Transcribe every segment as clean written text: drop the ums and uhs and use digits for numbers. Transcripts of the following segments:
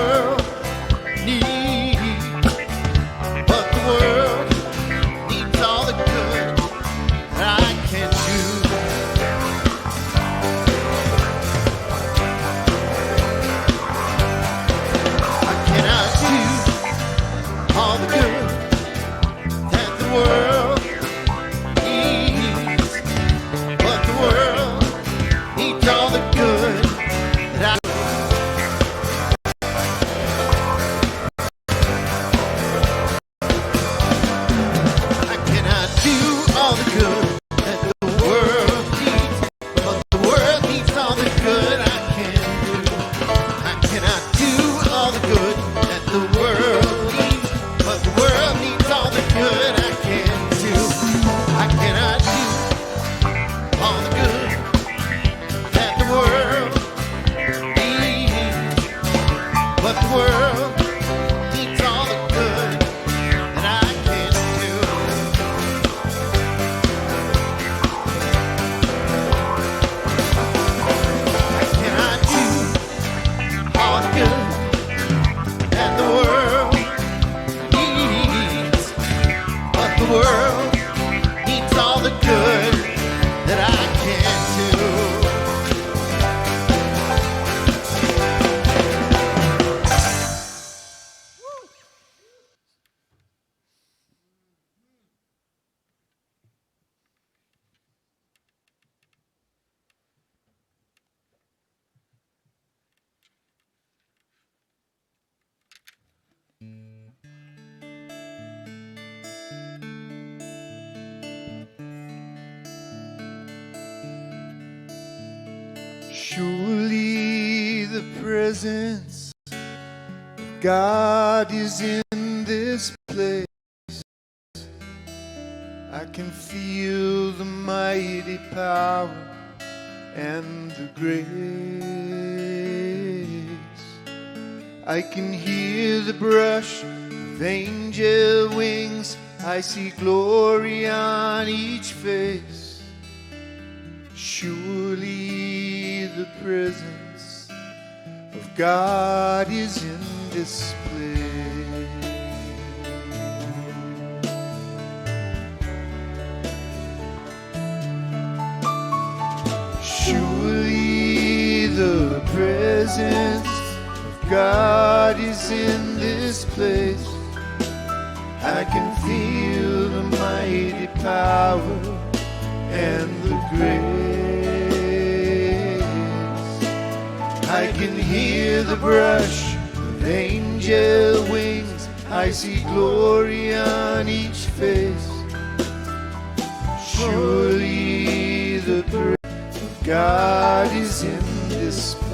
world needs, but the world needs all the good that I can do. I cannot do all the good that the world needs, but the world needs all the good that I cannot do all the good that the world needs, but the world needs all the good I can do. I cannot do all the good that the world needs, but the world needs all the good I can do. I cannot do all the good that the world needs, but the world needs all the good that I can do. I cannot do all the good that the world needs, but the world needs all the good that I can do. Surely the presence of God is in this place. I can feel the mighty power and the grace. I can hear the brush of angel wings. I see glory on each face. Surely the presence of God is in this place. Surely the presence of God is in this place. I can feel the mighty power and the grace. I can hear the brush of angel wings. I see glory on each face. Surely the presence of God is in this place.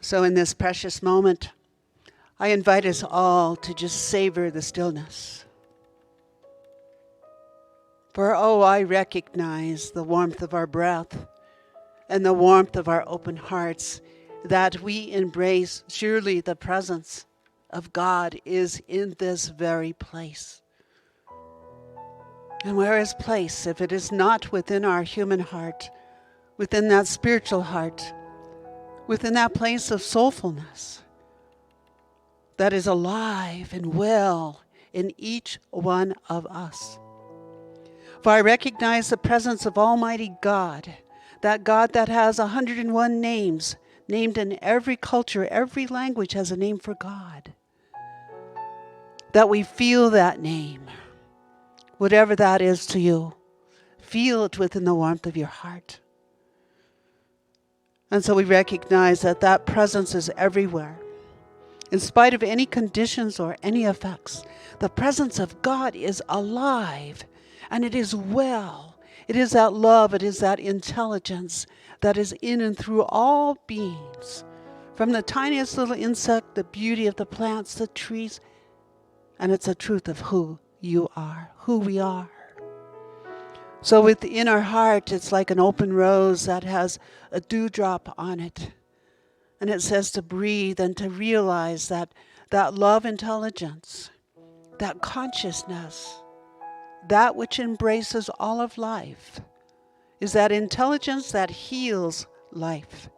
So in this precious moment, I invite us all to just savor the stillness. For, oh, I recognize the warmth of our breath and the warmth of our open hearts, that we embrace surely the presence of God is in this very place. And where is place if it is not within our human heart, within that spiritual heart, within that place of soulfulness that is alive and well in each one of us? For I recognize the presence of Almighty God, that God that has 101 names, named in every culture, every language has a name for God. That we feel that name, whatever that is to you, feel it within the warmth of your heart. And so we recognize that that presence is everywhere. In spite of any conditions or any effects, the presence of God is alive and it is well. It is that love, it is that intelligence that is in and through all beings. From the tiniest little insect, the beauty of the plants, the trees, and it's a truth of who you are, who we are. So within our heart, it's like an open rose that has a dewdrop on it. And it says to breathe and to realize that that love intelligence, that consciousness, that which embraces all of life, is that intelligence that heals life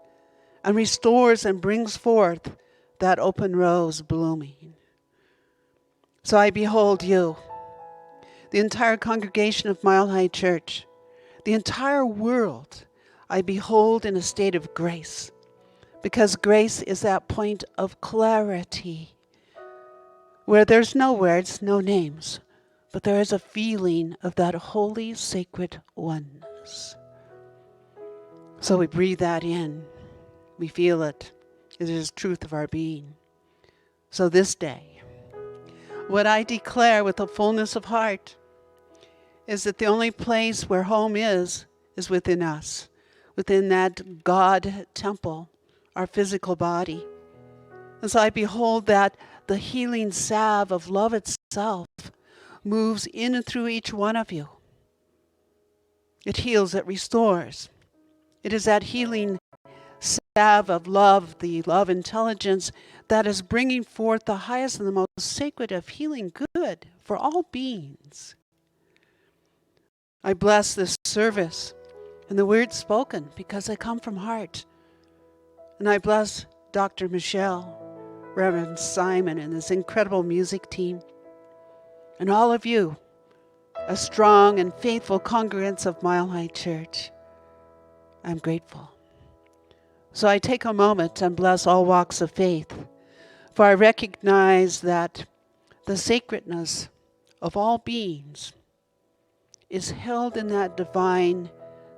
and restores and brings forth that open rose blooming. So I behold you, the entire congregation of Mile High Church, the entire world, I behold in a state of grace, because grace is that point of clarity where there's no words, no names, but there is a feeling of that holy, sacred oneness. So we breathe that in. We feel it. It is truth of our being. So this day, what I declare with the fullness of heart is that the only place where home is within us, within that God temple, our physical body. And so I behold that the healing salve of love itself moves in and through each one of you. It heals, it restores. It is that healing salve of love, the love intelligence, that is bringing forth the highest and the most sacred of healing good for all beings. I bless this service and the words spoken because they come from heart. And I bless Dr. Michelle, Reverend Simon, and this incredible music team, and all of you, a strong and faithful congregants of Mile High Church. I'm grateful. So I take a moment and bless all walks of faith, for I recognize that the sacredness of all beings is held in that divine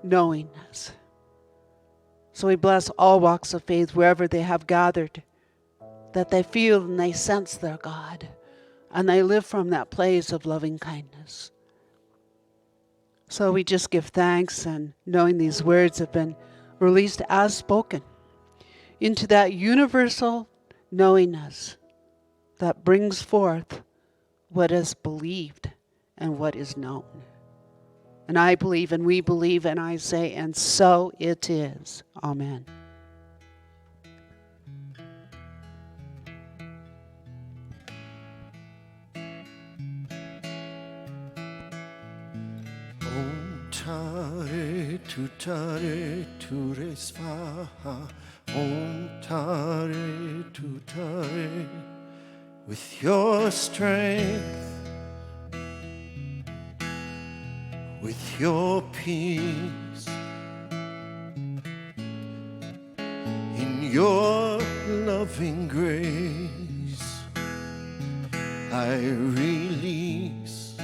knowingness. So we bless all walks of faith wherever they have gathered, that they feel and they sense their God, and they live from that place of loving kindness. So we just give thanks, and knowing these words have been released as spoken into that universal knowingness that brings forth what is believed and what is known. And I believe, and we believe, and I say, and so it is. Amen. Om Tare Ture Svaha. Om Tare with your strength, with your peace, in your loving grace, I release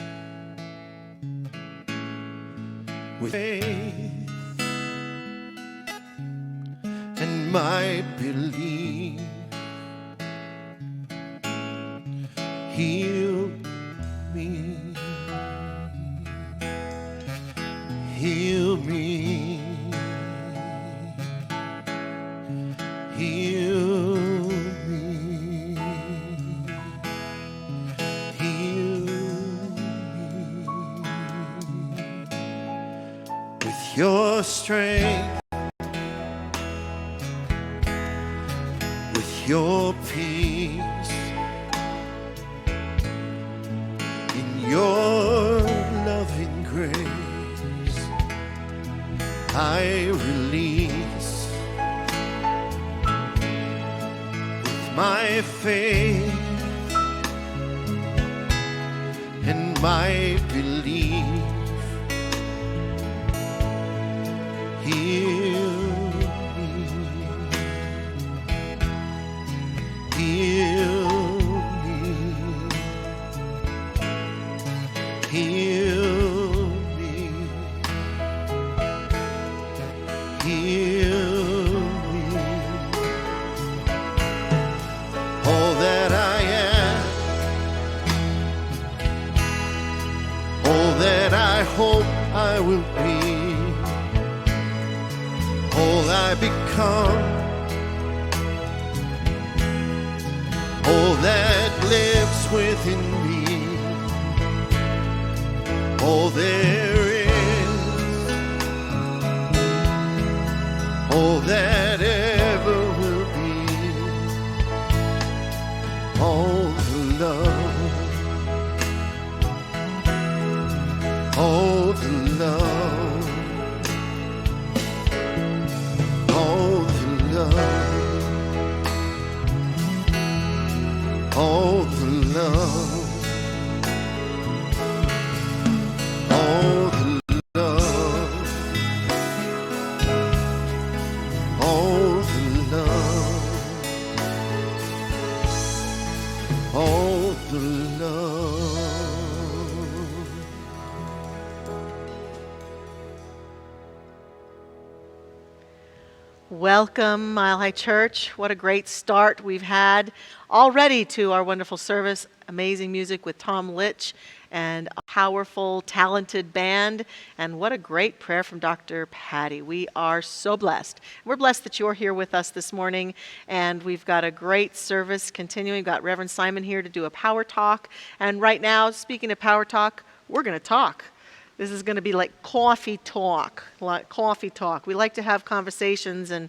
with faith and my belief. Heal me, heal me, heal me, heal me with your strength, with your peace, in your loving grace, I release with my faith and my belief. Heal me, heal me, heal me, heal me. All that I am, all that I hope I will be, all I become, all that lives within me, all there is, all that ever will be, all love. Oh, the love. Oh, the love. Oh, the love. Oh, the love. Oh, the love. Oh, the love. Welcome, Mile High Church. What a great start we've had already to our wonderful service. Amazing music with Tom Litch and a powerful, talented band. And what a great prayer from Dr. Patty. We are so blessed. We're blessed that you're here with us this morning. And we've got a great service continuing. We've got Reverend Simon here to do a power talk. And right now, speaking of power talk, we're going to talk. This is going to be like coffee talk, We like to have conversations and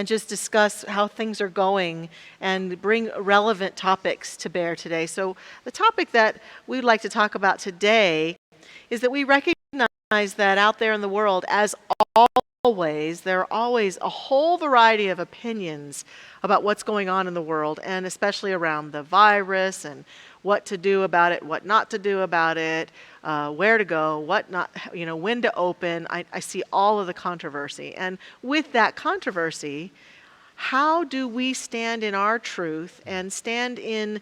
just discuss how things are going and bring relevant topics to bear today. So the topic that we'd like to talk about today is that we recognize that out there in the world, as always, there are always a whole variety of opinions about what's going on in the world, and especially around the virus and what to do about it, what not to do about it, where to go, what not, when to open. I see all of the controversy. And with that controversy, how do we stand in our truth and stand in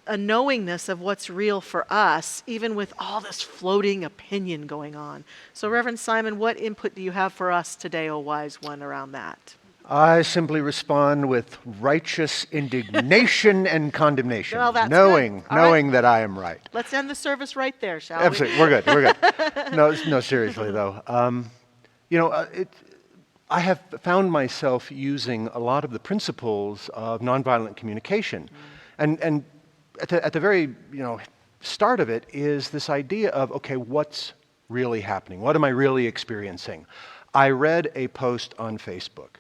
a knowingness of what's real for us, even with all this floating opinion going on? So Reverend Simon, what input do you have for us today, O wise one, around that? I simply respond with righteous indignation and condemnation, Well, that's knowing good. All right. that I am right. Let's end the service right there, shall Absolutely, we're good. No, seriously though. I have found myself using a lot of the principles of nonviolent communication, and at the very start of it is this idea of, okay, what's really happening? What am I really experiencing? I read a post on Facebook.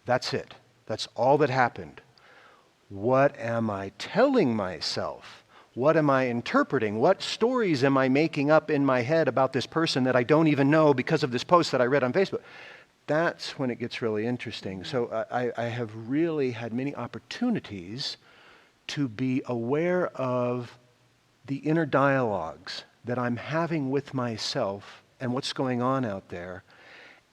That's it. That's all that happened. What am I telling myself? What am I interpreting? What stories am I making up in my head about this person that I don't even know because of this post that I read on Facebook? That's when it gets really interesting. So I have really had many opportunities to be aware of the inner dialogues that I'm having with myself and what's going on out there.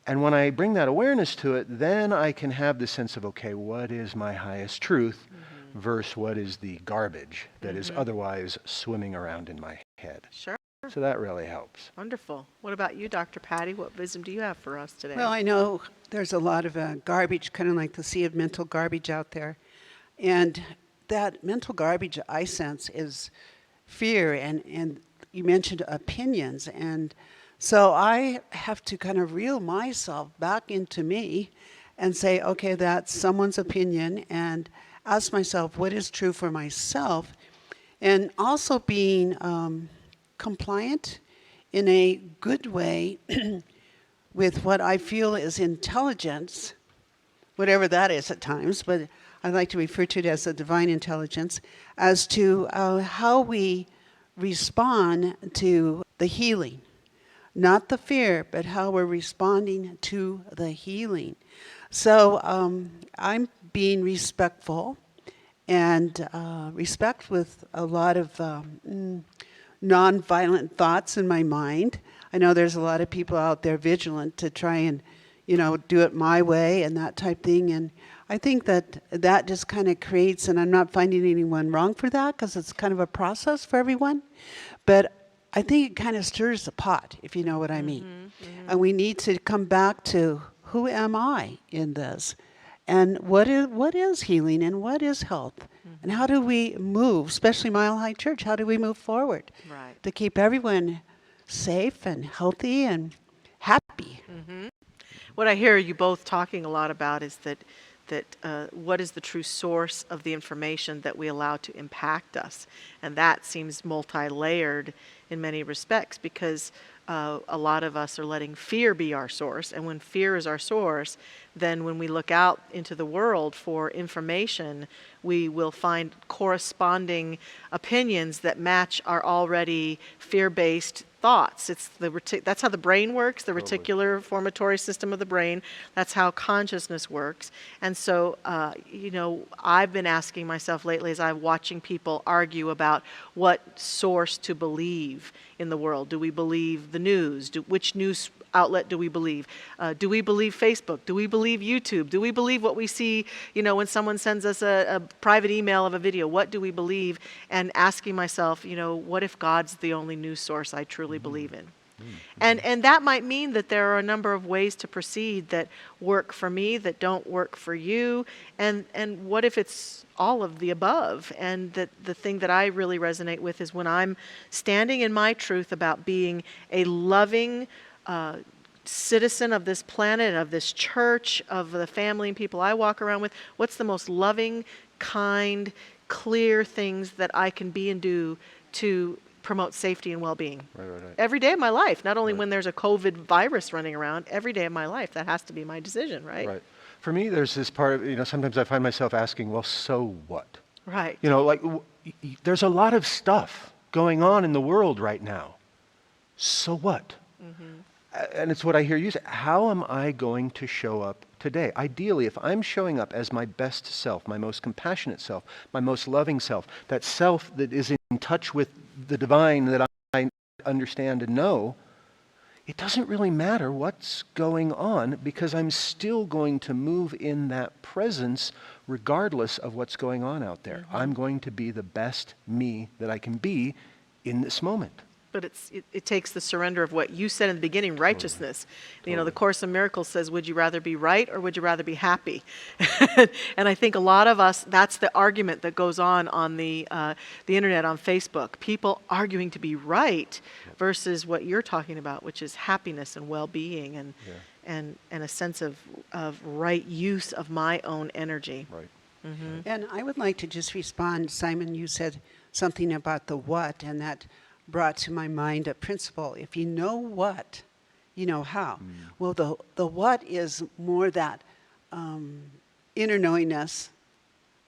And when I bring that awareness to it, then I can have the sense of, okay, what is my highest truth versus what is the garbage that is otherwise swimming around in my head. Sure. So that really helps. Wonderful. What about you, Dr. Patty? What wisdom do you have for us today? Well, I know there's a lot of garbage, kind of like the sea of mental garbage out there. And that mental garbage I sense is fear, and you mentioned opinions. And so I have to kind of reel myself back into me and say, okay, that's someone's opinion, and ask myself what is true for myself. And also being compliant in a good way with what I feel is intelligence, whatever that is at times, but I like to refer to it as a divine intelligence, as to how we respond to the healing. Not the fear, but how we're responding to the healing. So I'm being respectful, and respect with a lot of nonviolent thoughts in my mind. I know there's a lot of people out there vigilant to try and, do it my way and that type thing. And I think that just kind of creates, and I'm not finding anyone wrong for that because it's kind of a process for everyone. But I think it kind of stirs the pot, if you know what I mean. And we need to come back to, who am I in this? And what is healing and what is health? And how do we move, especially Mile High Church, how do we move forward to keep everyone safe and healthy and happy? What I hear you both talking a lot about is that what is the true source of the information that we allow to impact us? And that seems multi-layered in many respects, because a lot of us are letting fear be our source. And when fear is our source, then when we look out into the world for information, we will find corresponding opinions that match our already fear-based thoughts. That's how the brain works, the reticular formatory system of the brain. That's how consciousness works. And so, I've been asking myself lately as I'm watching people argue about what source to believe in the world. Do we believe the news? Which news outlet do we believe? Do we believe Facebook? Do we believe YouTube? Do we believe what we see, when someone sends us a private email of a video? What do we believe? And asking myself, what if God's the only news source I truly believe in? And that might mean that there are a number of ways to proceed that work for me, that don't work for you. And what if it's all of the above? And that the thing that I really resonate with is when I'm standing in my truth about being a loving citizen of this planet, of this church, of the family and people I walk around with. What's the most loving, kind, clear things that I can be and do to promote safety and well-being? Right. Every day of my life, not only when there's a COVID virus running around, every day of my life. That has to be my decision, right? Right. For me, there's this part of, sometimes I find myself asking, well, so what? Right. There's a lot of stuff going on in the world right now. So what? And it's what I hear you say. How am I going to show up today? Ideally, if I'm showing up as my best self, my most compassionate self, my most loving self, that self that is in touch with the divine that I understand and know, it doesn't really matter what's going on, because I'm still going to move in that presence regardless of what's going on out there. I'm going to be the best me that I can be in this moment. But it takes the surrender of what you said in the beginning, righteousness. Totally. The Course in Miracles says, would you rather be right or would you rather be happy? And I think a lot of us, that's the argument that goes on the internet, on Facebook. People arguing to be right versus what you're talking about, which is happiness and well-being and a sense of right use of my own energy. Right. And I would like to just respond. Simon, you said something about the what, and that brought to my mind a principle. If you know what, you know how. Well, the what is more that inner knowingness,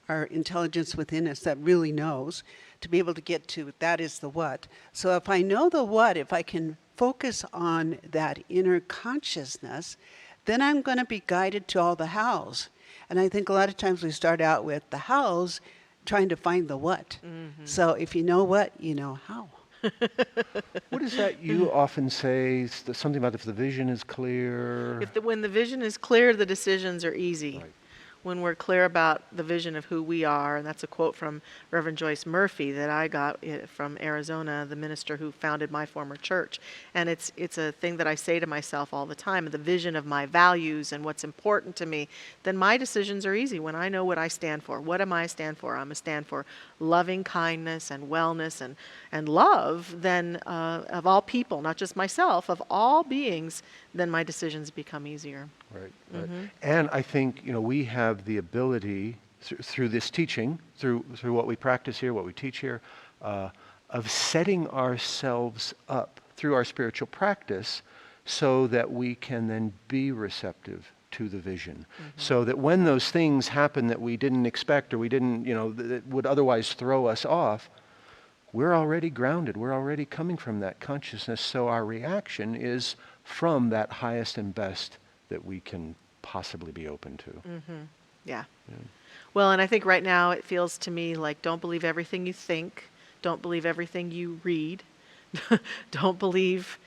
our intelligence within us that really knows, to be able to get to, that is the what. So if I know the what, if I can focus on that inner consciousness, then I'm going to be guided to all the hows. And I think a lot of times we start out with the hows, trying to find the what. So if you know what, you know how. What is that you often say? Something about if the vision is clear. When the vision is clear, the decisions are easy. Right. When we're clear about the vision of who we are, and that's a quote from Reverend Joyce Murphy that I got from Arizona, the minister who founded my former church. And it's a thing that I say to myself all the time, the vision of my values and what's important to me, then my decisions are easy when I know what I stand for. What am I stand for? I'm a stand for loving kindness and wellness and love, then of all people, not just myself, of all beings, then my decisions become easier. Right. And I think, we have the ability through this teaching, through what we practice here, what we teach here, of setting ourselves up through our spiritual practice so that we can then be receptive to the vision. So that when those things happen that we didn't expect or we didn't, that would otherwise throw us off, we're already grounded. We're already coming from that consciousness. So our reaction is from that highest and best that we can possibly be open to. Yeah. Well, and I think right now it feels to me like don't believe everything you think. Don't believe everything you read. Don't believe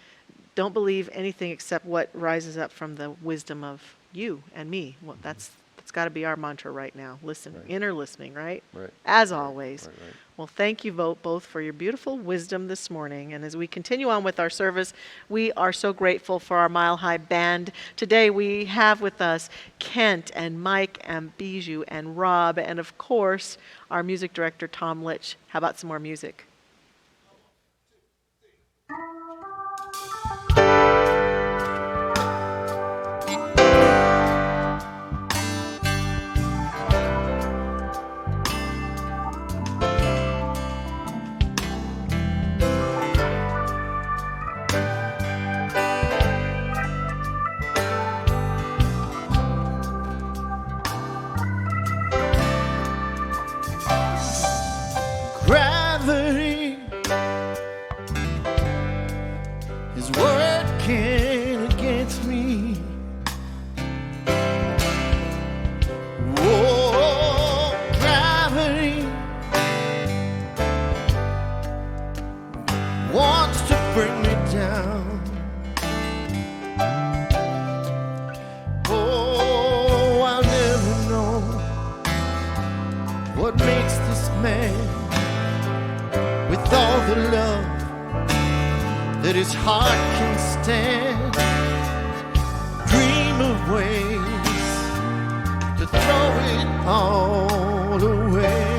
anything except what rises up from the wisdom of you and me. Well, that's got to be our mantra right now. Listen, inner listening, right? As always. Right. Well, thank you both for your beautiful wisdom this morning. And as we continue on with our service, we are so grateful for our Mile High Band. Today we have with us Kent and Mike and Bijou and Rob, and of course, our music director, Tom Litch. How about some more music? is working against me. Oh, gravity wants to bring me down. Oh, I'll never know what makes this man, with all the love that his heart can stand, dream of ways to throw it all away.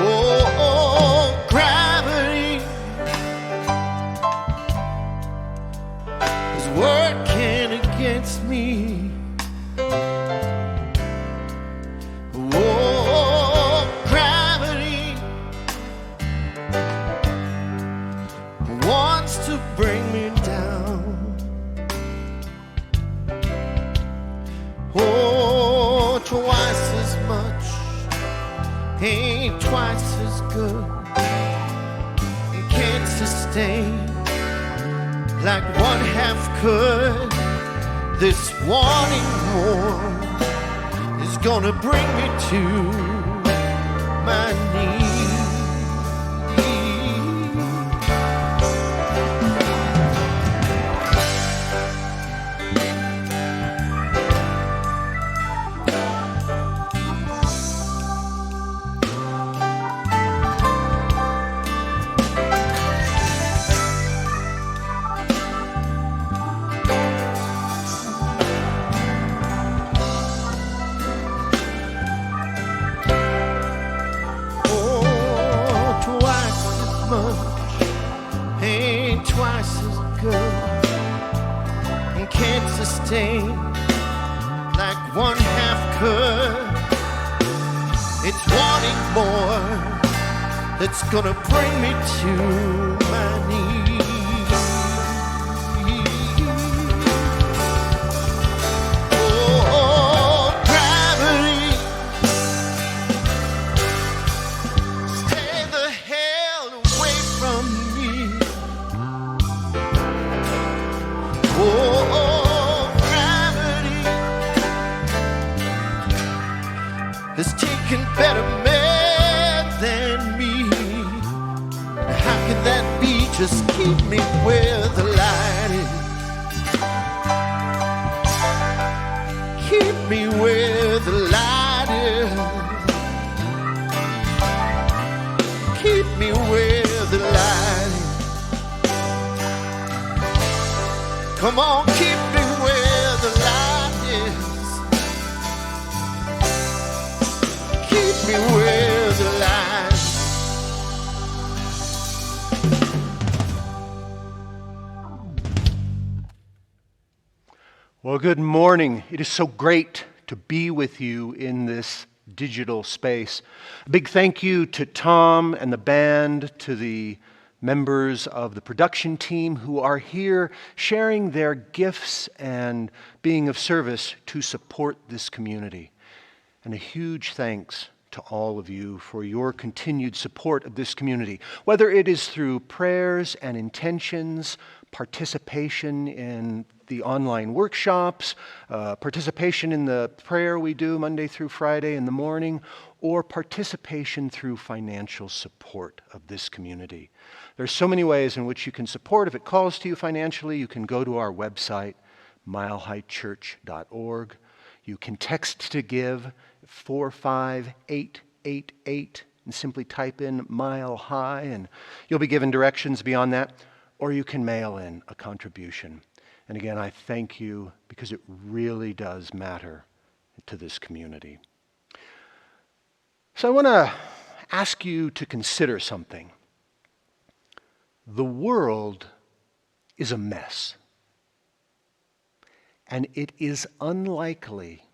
Oh, gravity is working against me. Oh, gravity wants to bring me down. Oh, twice as much ain't twice as good, and can't sustain like one half could. This wanting more is gonna bring me to my knees. Ain't twice as good, and can't sustain like one half could. It's wanting more that's gonna bring me to my knees. Oh, gravity, stay the hell away from me. Oh, gravity has taken better men than me. How can that be? Just keep me where the light is. Keep me where the light is. Keep me where the light is. Come on, keep me where the light is. Keep me where the light is. Well, good morning. It is so great to be with you in this digital space. A big thank you to Tom and the band, to the members of the production team who are here sharing their gifts and being of service to support this community. And a huge thanks to all of you for your continued support of this community, whether it is through prayers and intentions, participation in the online workshops, participation in the prayer we do Monday through Friday in the morning, or participation through financial support of this community. There's so many ways in which you can support. If it calls to you financially, you can go to our website, milehighchurch.org. You can text to give 45888 and simply type in Mile High, and you'll be given directions beyond that. Or you can mail in a contribution. And again, I thank you because it really does matter to this community. So I want to ask you to consider something. The world is a mess. And it is unlikely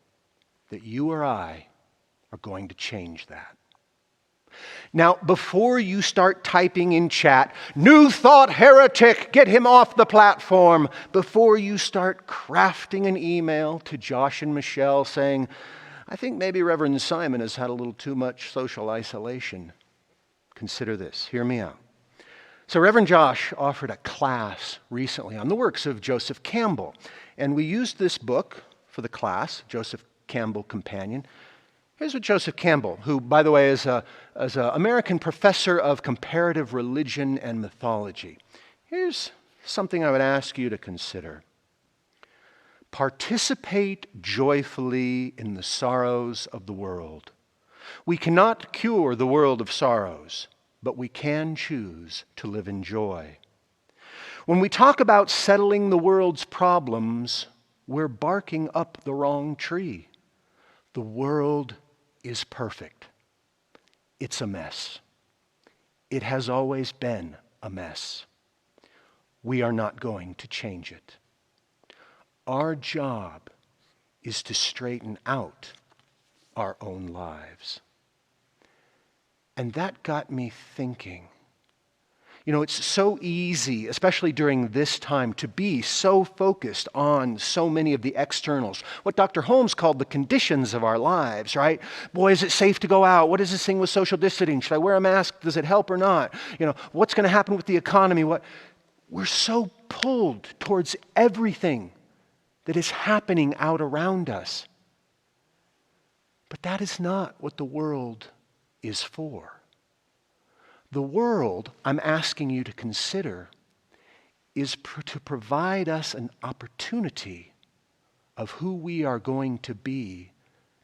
that you or I are going to change that. Now, before you start typing in chat, "New Thought heretic, get him off the platform," before you start crafting an email to Josh and Michelle saying, "I think maybe Reverend Simon has had a little too much social isolation," Consider this. Hear me out. So Reverend Josh offered a class recently on the works of Joseph Campbell. And we used this book for the class, Joseph Campbell Companion. Here's what Joseph Campbell, who, by the way, is an American professor of comparative religion and mythology. Here's something I would ask you to consider. Participate joyfully in the sorrows of the world. We cannot cure the world of sorrows, but we can choose to live in joy. When we talk about settling the world's problems, we're barking up the wrong tree. The world is perfect. It's a mess. It has always been a mess. We are not going to change it. Our job is to straighten out our own lives. And that got me thinking. You know, it's so easy, especially during this time, to be so focused on so many of the externals. What Dr. Holmes called the conditions of our lives, right? Boy, is it safe to go out? What is this thing with social distancing? Should I wear a mask? Does it help or not? You know, what's going to happen with the economy? We're so pulled towards everything that is happening out around us. But that is not what the world is for. The world, I'm asking you to consider, is to provide us an opportunity of who we are going to be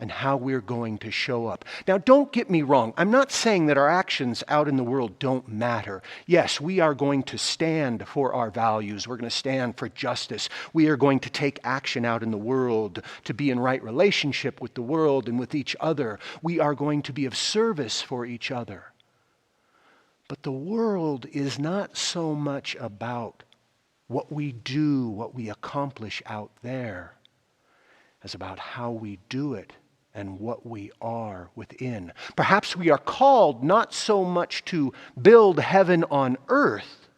and how we're going to show up. Now, don't get me wrong. I'm not saying that our actions out in the world don't matter. Yes, we are going to stand for our values. We're going to stand for justice. We are going to take action out in the world to be in right relationship with the world and with each other. We are going to be of service for each other. But the world is not so much about what we do, what we accomplish out there, as about how we do it and what we are within. Perhaps we are called not so much to build heaven on earth,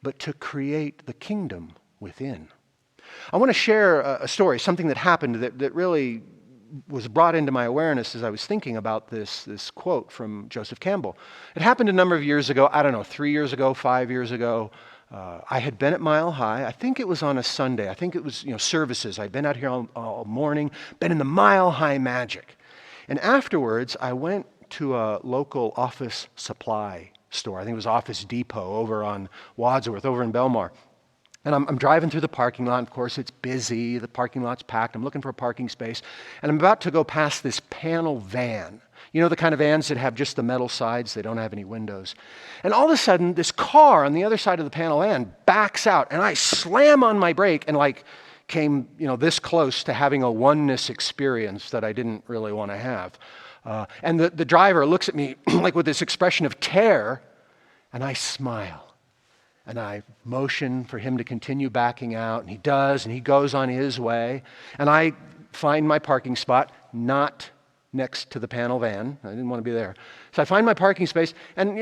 but to create the kingdom within. I want to share a story, something that happened that really was brought into my awareness as I was thinking about this quote from Joseph Campbell. It happened a number of years ago, 3 years ago, 5 years ago. I had been at Mile High. I think it was on a Sunday. I think it was services. I'd been out here all morning, been in the Mile High magic. And afterwards, I went to a local office supply store. I think it was Office Depot over on Wadsworth, over in Belmar. And I'm driving through the parking lot. Of course, it's busy. The parking lot's packed. I'm looking for a parking space. And I'm about to go past this panel van. You know, the kind of vans that have just the metal sides. They don't have any windows. And all of a sudden, this car on the other side of the panel van backs out. And I slam on my brake and came, this close to having a oneness experience that I didn't really want to have. And the driver looks at me with this expression of terror. And I smile. And I motion for him to continue backing out, and he does, and he goes on his way. And I find my parking spot, not next to the panel van. I didn't want to be there. So I find my parking space, and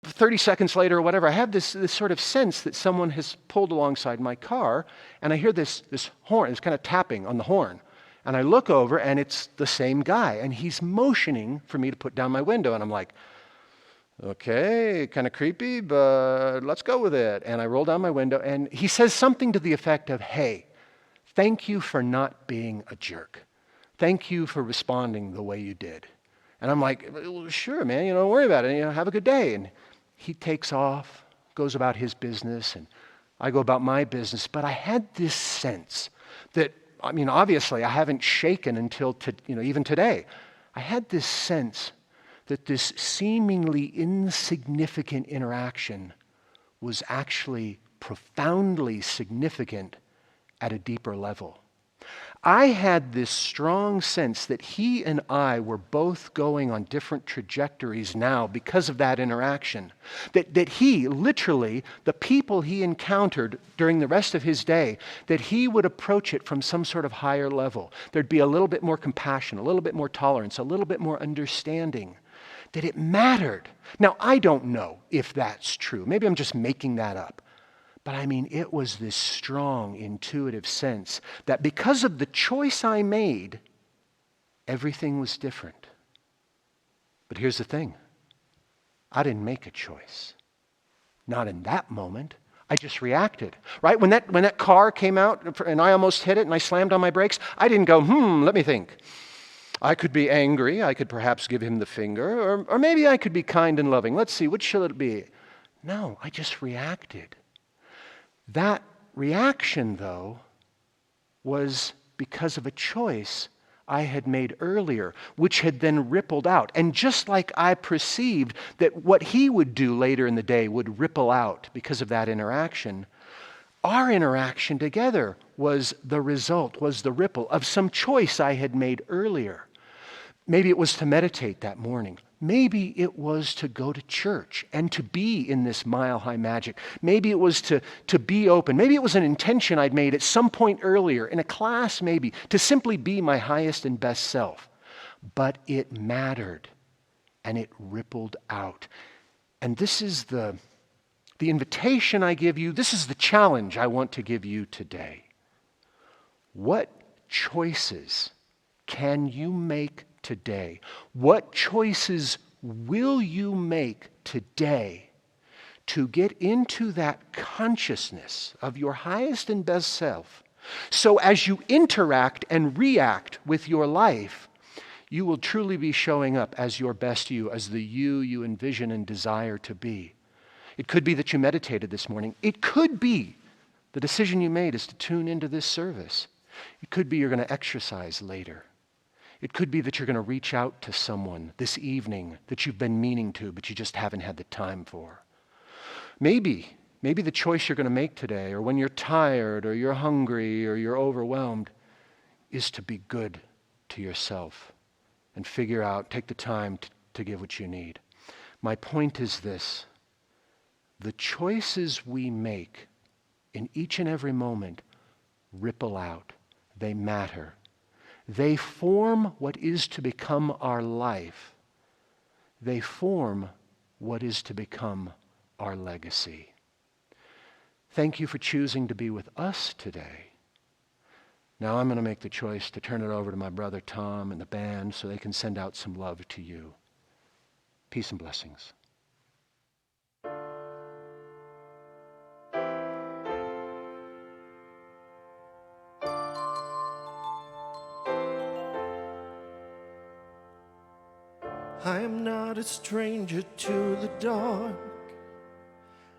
30 seconds later or whatever, I have this sort of sense that someone has pulled alongside my car, and I hear this horn, this kind of tapping on the horn. And I look over, and it's the same guy, and he's motioning for me to put down my window, and I'm like, okay, kind of creepy, but let's go with it. And I roll down my window, and he says something to the effect of, hey, thank you for not being a jerk. Thank you for responding the way you did. And I'm like, well, sure, man, don't worry about it. Have a good day. And he takes off, goes about his business, and I go about my business. But I had this sense that, obviously I haven't shaken until, even today. I had this sense that this seemingly insignificant interaction was actually profoundly significant at a deeper level. I had this strong sense that he and I were both going on different trajectories now because of that interaction. That he, literally, the people he encountered during the rest of his day, that he would approach it from some sort of higher level. There'd be a little bit more compassion, a little bit more tolerance, a little bit more understanding. That it mattered. Now, I don't know if that's true. Maybe I'm just making that up. But it was this strong, intuitive sense that because of the choice I made, everything was different. But here's the thing. I didn't make a choice. Not in that moment. I just reacted, right? When that car came out and I almost hit it and I slammed on my brakes, I didn't go, let me think. I could be angry. I could perhaps give him the finger. Or maybe I could be kind and loving. Let's see, which shall it be? No, I just reacted. That reaction, though, was because of a choice I had made earlier, which had then rippled out. And just like I perceived that what he would do later in the day would ripple out because of that interaction, our interaction together was the result, was the ripple of some choice I had made earlier. Maybe it was to meditate that morning. Maybe it was to go to church and to be in this mile-high magic. Maybe it was to be open. Maybe it was an intention I'd made at some point earlier, in a class maybe, to simply be my highest and best self. But it mattered, and it rippled out. And this is the invitation I give you. This is the challenge I want to give you today. What choices can you make today? What choices will you make today to get into that consciousness of your highest and best self? So as you interact and react with your life, you will truly be showing up as your best you, as the you envision and desire to be. It could be that you meditated this morning. It could be the decision you made is to tune into this service. It could be you're going to exercise later. It could be that you're going to reach out to someone this evening that you've been meaning to, but you just haven't had the time for. Maybe the choice you're going to make today, or when you're tired, or you're hungry, or you're overwhelmed, is to be good to yourself and figure out, take the time to give what you need. My point is this: the choices we make in each and every moment ripple out. They matter. They form what is to become our life. They form what is to become our legacy. Thank you for choosing to be with us today. Now I'm going to make the choice to turn it over to my brother Tom and the band so they can send out some love to you. Peace and blessings. I am not a stranger to the dark.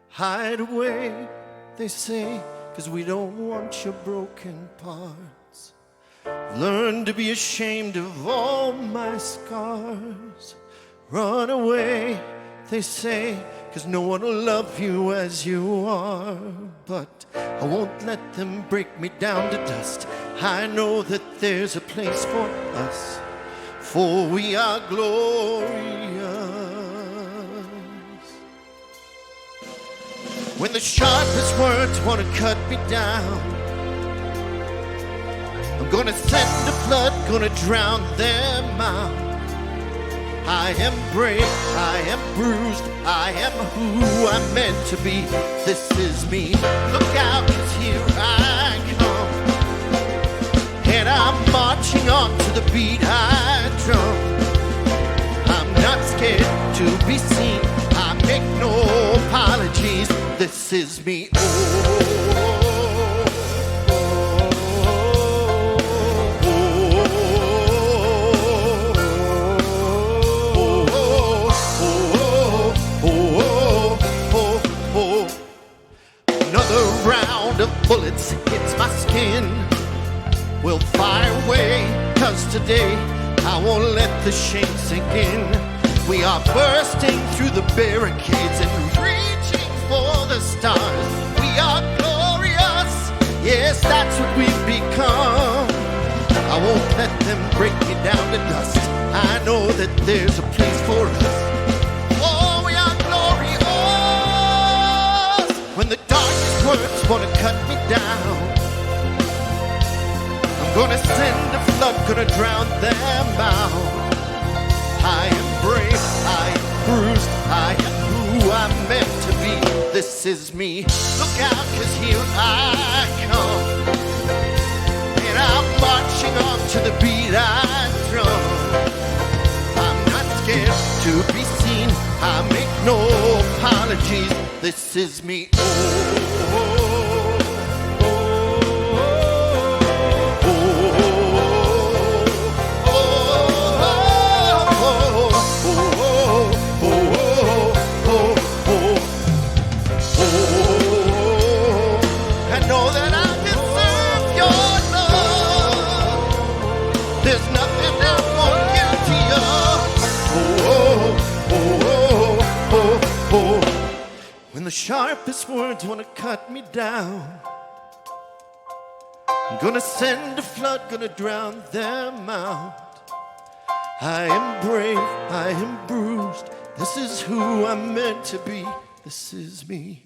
Hide away, they say, 'cause we don't want your broken parts. Learn to be ashamed of all my scars. Run away, they say, 'cause no one will love you as you are. But I won't let them break me down to dust. I know that there's a place for us, for we are glorious. When the sharpest words want to cut me down, I'm gonna send a flood, gonna drown them out. I am brave, I am bruised, I am who I'm meant to be. This is me. Look out, 'cause here I come, and I'm marching on to the beat I drum. I'm not scared to be seen, I make no apologies. This is me. Another round of bullets hits my skin. We'll fire away, 'cause today I won't let the shame sink in. We are bursting through the barricades and reaching for the stars. We are glorious, yes, that's what we've become. I won't let them break me down to dust. I know that there's a place for us. Oh, we are glorious. When the darkest words want to cut me down, I'm gonna send a flood, gonna drown them out. I am brave, I am bruised, I am who I'm meant to be. This is me. Look out, 'cause here I come, and I'm marching on to the beat I drum. I'm not scared to be seen, I make no apologies. This is me. I know that I deserve your love. There's nothing I'm more guilty of. When the sharpest words wanna cut me down, I'm gonna send a flood, gonna drown them out. I am brave, I am bruised. This is who I'm meant to be. This is me.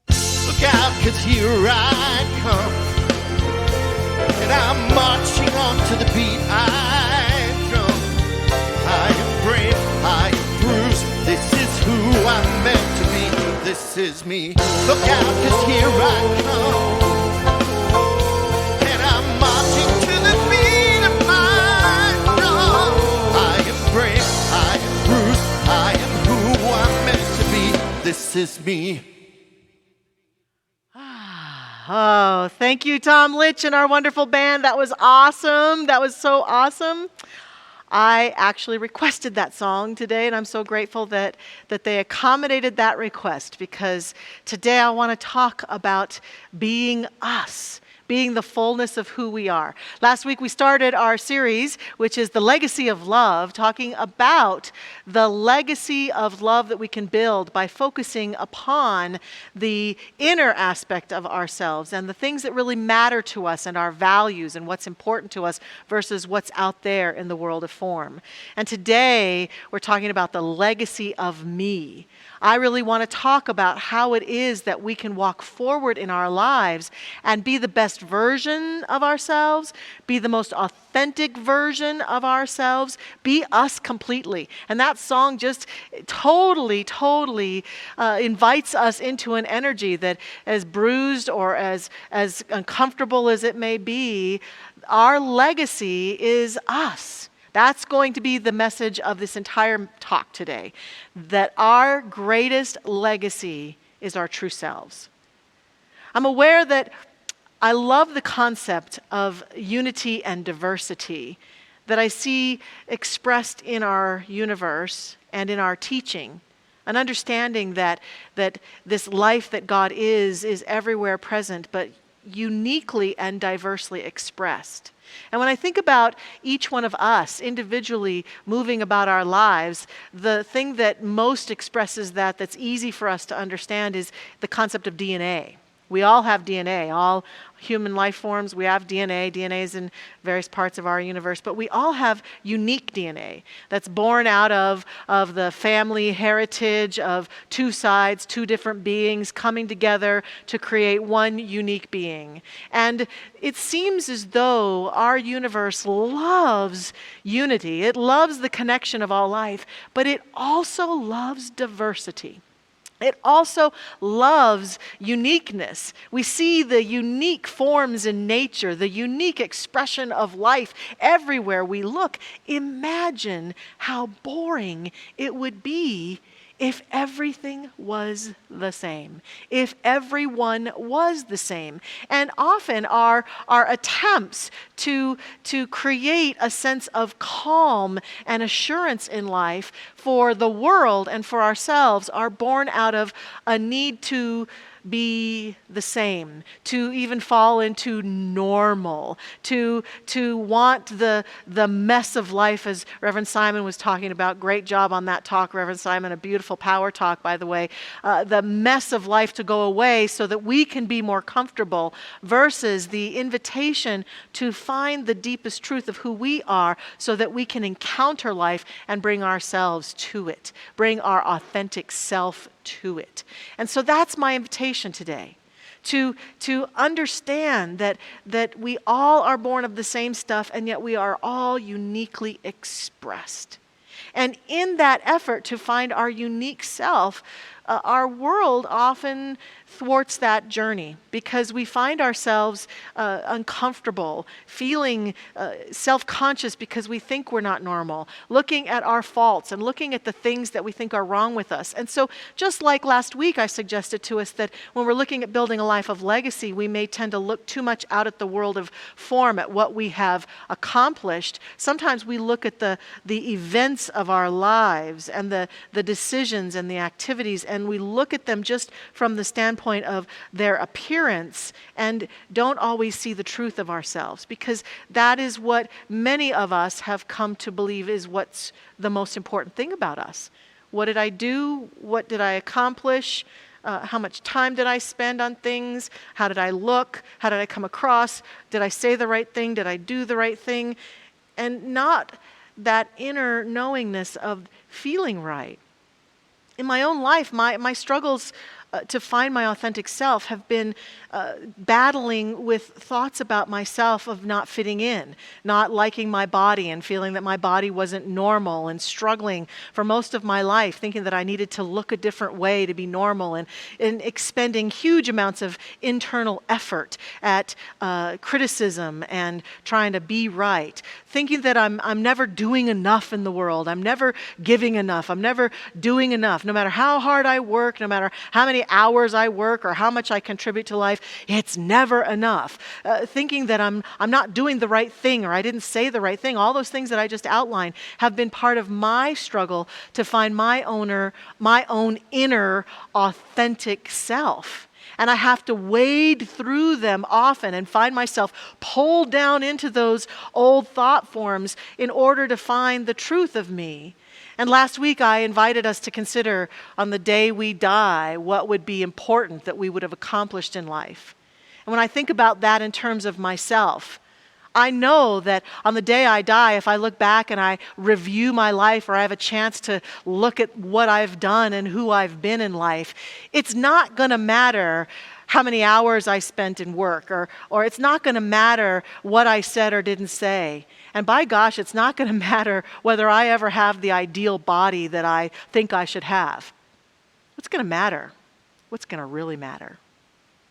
Look out, 'cause here I come, and I'm marching on to the beat I drum. I am brave, I am bruised. This is who I'm meant to be. This is me. Look out, 'cause here I come, and I'm marching to the beat of my drum. I am brave, I am bruised. I am who I'm meant to be. This is me. Oh, thank you, Tom Litch and our wonderful band. That was awesome. That was so awesome. I actually requested that song today, and I'm so grateful that they accommodated that request, because today I want to talk about being us, being the fullness of who we are. Last week we started our series, which is The Legacy of Love, talking about the legacy of love that we can build by focusing upon the inner aspect of ourselves and the things that really matter to us and our values and what's important to us versus what's out there in the world of form. And today we're talking about the legacy of me. I really want to talk about how it is that we can walk forward in our lives and be the best version of ourselves, be the most authentic version of ourselves, be us completely. And that song just totally invites us into an energy that, as bruised or as uncomfortable as it may be, our legacy is us. That's going to be the message of this entire talk today, that our greatest legacy is our true selves. I'm aware that I love the concept of unity and diversity that I see expressed in our universe and in our teaching, an understanding that this life that God is everywhere present, but uniquely and diversely expressed. And when I think about each one of us individually moving about our lives, the thing that most expresses that's easy for us to understand is the concept of DNA. We all have DNA. All human life forms, we have DNA. DNA is in various parts of our universe, but we all have unique DNA that's born out of the family heritage of two sides, two different beings coming together to create one unique being. And it seems as though our universe loves unity. It loves the connection of all life, but it also loves diversity. It also loves uniqueness. We see the unique forms in nature, the unique expression of life everywhere we look. Imagine how boring it would be if everything was the same, if everyone was the same. And often our attempts to create a sense of calm and assurance in life for the world and for ourselves are born out of a need to be the same, to even fall into normal, to want the mess of life, as Reverend Simon was talking about. Great job on that talk, Reverend Simon, a beautiful power talk, by the way. The mess of life to go away so that we can be more comfortable, versus the invitation to find the deepest truth of who we are so that we can encounter life and bring ourselves to it, bring our authentic self to it. And so that's my invitation today, to understand that we all are born of the same stuff, and yet we are all uniquely expressed. And in that effort to find our unique self, our world often thwarts that journey because we find ourselves uncomfortable, feeling self-conscious because we think we're not normal, looking at our faults and looking at the things that we think are wrong with us. And so just like last week I suggested to us that when we're looking at building a life of legacy, we may tend to look too much out at the world of form, at what we have accomplished. Sometimes we look at the events of our lives and the decisions and the activities, and we look at them just from the standpoint of their appearance and don't always see the truth of ourselves, because that is what many of us have come to believe is what's the most important thing about us. What did I do? What did I accomplish? How much time did I spend on things? How did I look? How did I come across? Did I say the right thing? Did I do the right thing? And not that inner knowingness of feeling right. In my own life, my struggles to find my authentic self have been battling with thoughts about myself of not fitting in, not liking my body and feeling that my body wasn't normal, and struggling for most of my life thinking that I needed to look a different way to be normal, and expending huge amounts of internal effort at criticism and trying to be right, thinking that I'm never doing enough in the world, I'm never giving enough, I'm never doing enough, no matter how hard I work, no matter how many hours I work or how much I contribute to life, it's never enough. Thinking that I'm not doing the right thing, or I didn't say the right thing. All those things that I just outlined have been part of my struggle to find my own inner authentic self. And I have to wade through them often and find myself pulled down into those old thought forms in order to find the truth of me. And last week I invited us to consider, on the day we die, what would be important that we would have accomplished in life. And when I think about that in terms of myself, I know that on the day I die, if I look back and I review my life, or I have a chance to look at what I've done and who I've been in life, it's not going to matter how many hours I spent in work, or it's not going to matter what I said or didn't say. And by gosh, it's not going to matter whether I ever have the ideal body that I think I should have. What's going to matter? What's going to really matter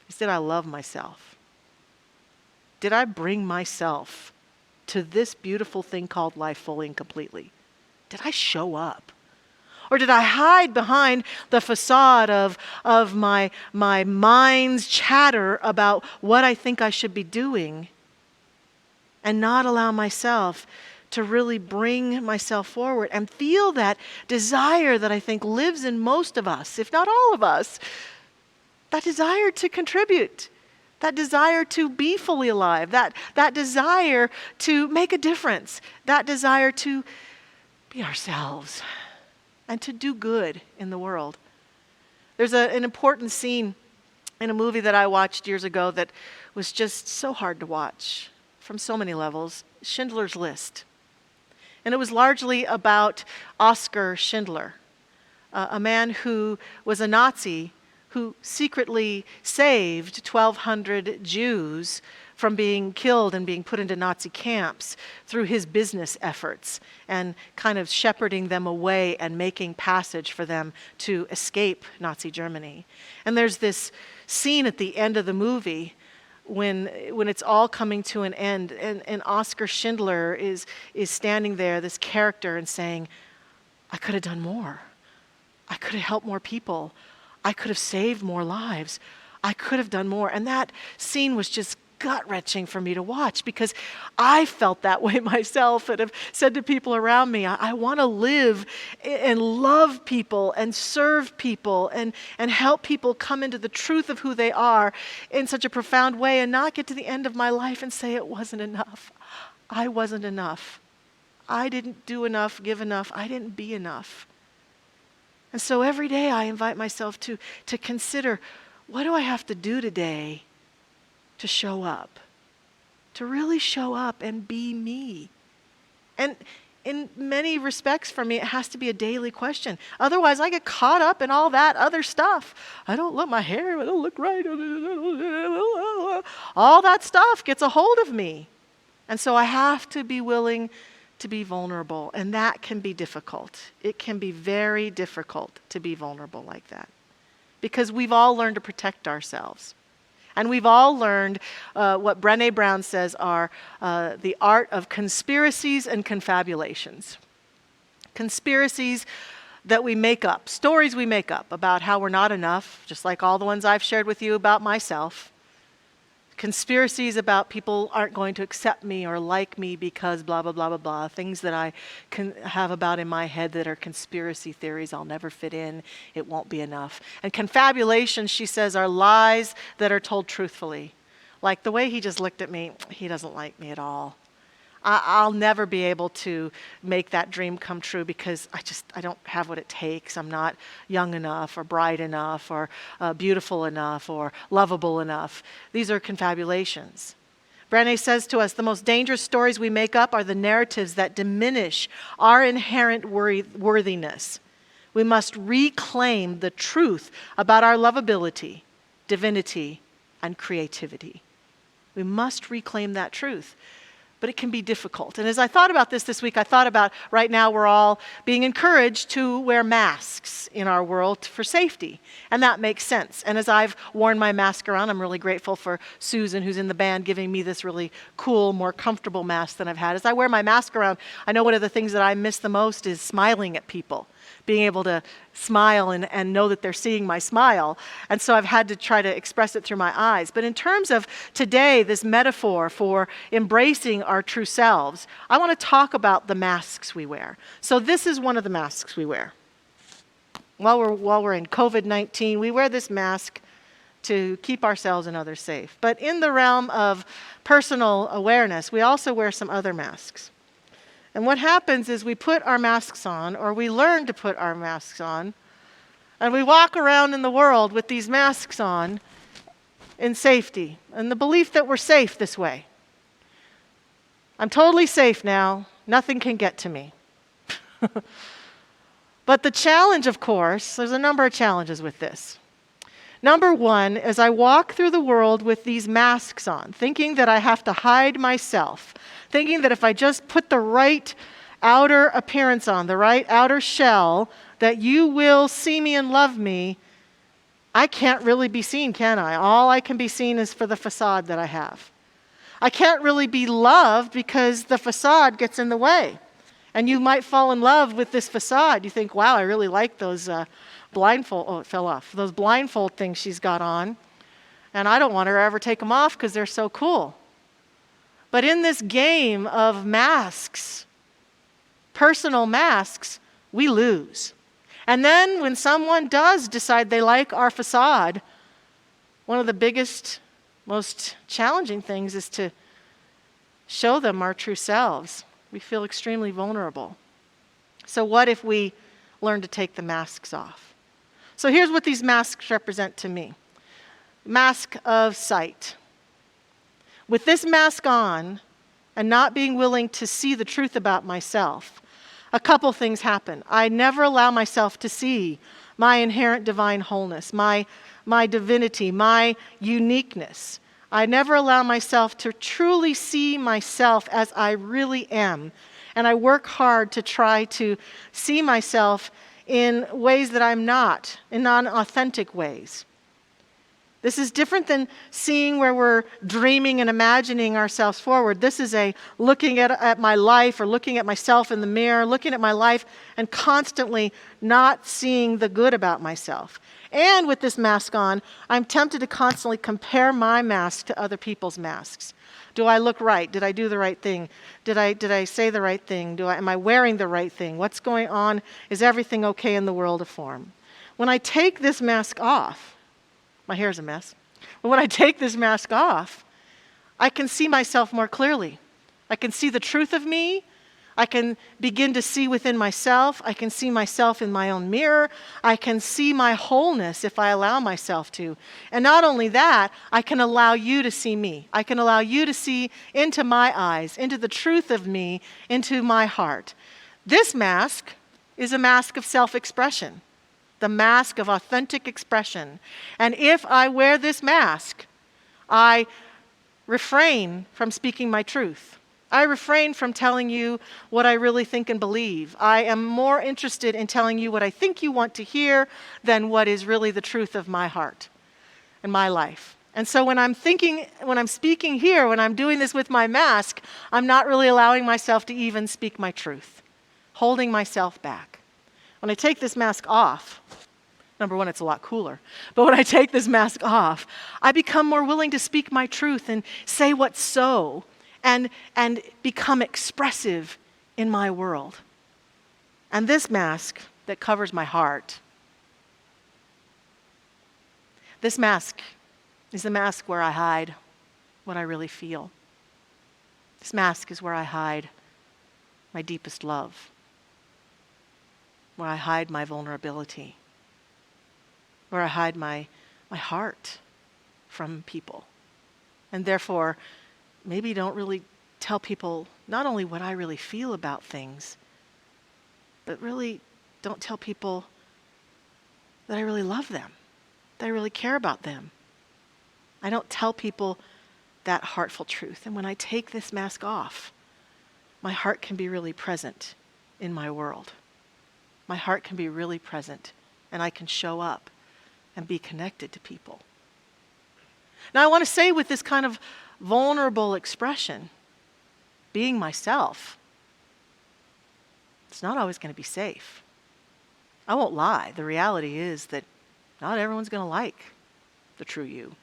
is that I love myself. Did I bring myself to this beautiful thing called life fully and completely? Did I show up? Or did I hide behind the facade of my mind's chatter about what I think I should be doing, and not allow myself to really bring myself forward and feel that desire that I think lives in most of us, if not all of us, that desire to contribute, that desire to be fully alive, that desire to make a difference, that desire to be ourselves and to do good in the world. There's an important scene in a movie that I watched years ago that was just so hard to watch from so many levels, Schindler's List. And it was largely about Oskar Schindler, a man who was a Nazi who secretly saved 1,200 Jews from being killed and being put into Nazi camps through his business efforts and kind of shepherding them away and making passage for them to escape Nazi Germany. And there's this scene at the end of the movie when it's all coming to an end, and Oskar Schindler is standing there, this character, and saying, I could have done more. I could have helped more people. I could have saved more lives. I could have done more. And that scene was just gut-wrenching for me to watch, because I felt that way myself and have said to people around me, I want to live and love people and serve people and help people come into the truth of who they are in such a profound way, and not get to the end of my life and say it wasn't enough. I wasn't enough. I didn't do enough, give enough. I didn't be enough. And so every day I invite myself to consider, what do I have to do today to show up, to really show up and be me? And in many respects for me, it has to be a daily question. Otherwise, I get caught up in all that other stuff. I don't love my hair, I don't look right. All that stuff gets a hold of me. And so I have to be willing to be vulnerable, and that can be difficult. It can be very difficult to be vulnerable like that. because we've all learned to protect ourselves. And we've all learned what Brené Brown says are the art of conspiracies and confabulations. Conspiracies that we make up, stories we make up about how we're not enough, just like all the ones I've shared with you about myself. Conspiracies about people aren't going to accept me or like me because blah, blah, blah, blah, blah. Things that I can have about in my head that are conspiracy theories. I'll never fit in. It won't be enough. And confabulations, she says, are lies that are told truthfully. Like the way he just looked at me, he doesn't like me at all. I'll never be able to make that dream come true because I don't have what it takes. I'm not young enough or bright enough or beautiful enough or lovable enough. These are confabulations. Brené says to us, the most dangerous stories we make up are the narratives that diminish our inherent worthiness. We must reclaim the truth about our lovability, divinity, and creativity. We must reclaim that truth. But it can be difficult. And as I thought about this week, I thought about right now we're all being encouraged to wear masks in our world for safety. And that makes sense. And as I've worn my mask around, I'm really grateful for Susan, who's in the band, giving me this really cool, more comfortable mask than I've had. As I wear my mask around, I know one of the things that I miss the most is smiling at people. Being able to smile and know that they're seeing my smile. And so I've had to try to express it through my eyes. But in terms of today, this metaphor for embracing our true selves, I want to talk about the masks we wear. So this is one of the masks we wear. While we're in COVID-19, we wear this mask to keep ourselves and others safe. But in the realm of personal awareness, we also wear some other masks. And what happens is we put our masks on, or we learn to put our masks on, and we walk around in the world with these masks on in safety, and the belief that we're safe this way. I'm totally safe now. Nothing can get to me. But the challenge, of course, there's a number of challenges with this. Number one, as I walk through the world with these masks on, thinking that I have to hide myself, thinking that if I just put the right outer appearance on, the right outer shell, that you will see me and love me, I can't really be seen, can I? All I can be seen is for the facade that I have. I can't really be loved because the facade gets in the way. And you might fall in love with this facade. You think, wow, I really like those blindfold, oh, it fell off. Those blindfold things she's got on. And I don't want her to ever take them off because they're so cool. But in this game of masks, personal masks, we lose. And then when someone does decide they like our facade, one of the biggest, most challenging things is to show them our true selves. We feel extremely vulnerable. So what if we learn to take the masks off? So here's what these masks represent to me. Mask of sight. With this mask on, and not being willing to see the truth about myself, a couple things happen. I never allow myself to see my inherent divine wholeness, my divinity, my uniqueness. I never allow myself to truly see myself as I really am. And I work hard to try to see myself in ways that I'm not, in non-authentic ways. This is different than seeing where we're dreaming and imagining ourselves forward. This is a looking at my life or looking at myself in the mirror, looking at my life and constantly not seeing the good about myself. And with this mask on, I'm tempted to constantly compare my mask to other people's masks. Do I look right? Did I do the right thing? Did I say the right thing? Am I wearing the right thing? What's going on? Is everything okay in the world of form? When I take this mask off, my hair's a mess. But when I take this mask off, I can see myself more clearly. I can see the truth of me. I can begin to see within myself. I can see myself in my own mirror. I can see my wholeness if I allow myself to. And not only that, I can allow you to see me. I can allow you to see into my eyes, into the truth of me, into my heart. This mask is a mask of self-expression, the mask of authentic expression. And if I wear this mask, I refrain from speaking my truth. I refrain from telling you what I really think and believe. I am more interested in telling you what I think you want to hear than what is really the truth of my heart and my life. And so when I'm speaking here, when I'm doing this with my mask, I'm not really allowing myself to even speak my truth, holding myself back. When I take this mask off, number one, it's a lot cooler. But when I take this mask off, I become more willing to speak my truth and say what's so, and become expressive in my world. And this mask that covers my heart, this mask is the mask where I hide what I really feel. This mask is where I hide my deepest love, where I hide my vulnerability, where I hide my heart from people. And therefore, maybe don't really tell people not only what I really feel about things, but really don't tell people that I really love them, that I really care about them. I don't tell people that heartful truth. And when I take this mask off, my heart can be really present in my world. My heart can be really present, and I can show up and be connected to people. Now, I want to say with this kind of vulnerable expression, being myself, it's not always going to be safe. I won't lie. The reality is that not everyone's going to like the true you.